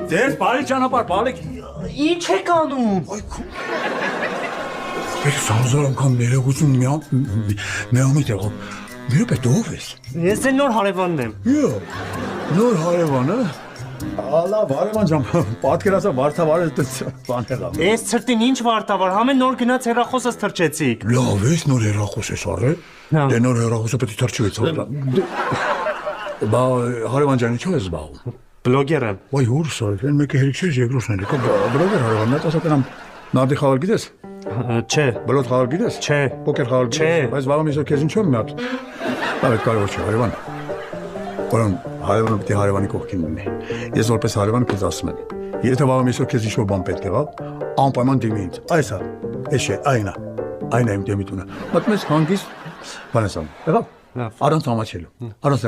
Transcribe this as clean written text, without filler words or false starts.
Ձեր բարի ճանապարհ, բալիկ։ Ինչ եք անում։ Ես հազար անգամ ներողություն միամիտ եղավ։ Մի րոպե ով ես։ Ես ձեր նոր հարևանն եմ։ Յո, նոր հարևանը։ Ալավ, հարևան ջան, պատկերացա վարդավարը բան եղավ։ Ես ցրտին ինչ վարտավար, համեն նոր գնաց հեռախոսս թրջեցիք։ Լավ, ես նոր հեռախոս ես արել։ Դե նոր հեռախոսը պետք է թրջվեց։ Բա հարևան ջան, ինչու ես զբաղվում։ Բլոգեր եմ։ Ոայ հուրս արել, այն մեկը հերիք չէ, երկրորդն է։ Բլոգեր հարևանն է, ասա կնամ նարդի խաղալ գիտես։ Չէ։ Բլոտ խաղալ գիտես։ Չէ։ Պոկեր խաղալ գիտես։ Բայց վաղը միսը քեզ ինչու՞ մի հատ։ Դա կարևոր չէ, հարևան։ Որոն հարևանը պետք է հարևանի կողքին լինի։ Ես որպես հարևան քեզ ասում եմ։ Եթե վաղը միսը քեզ ինչ-որ բան պետք եղավ, անպայման դիմի ինձ։ Այս է, էս է, այնա։ Այն է իմ դեմիտունը։ Բայց մեզ հանգիստ բան ես անում։ Եղավ։ Առանց ամաչելու։ Առանց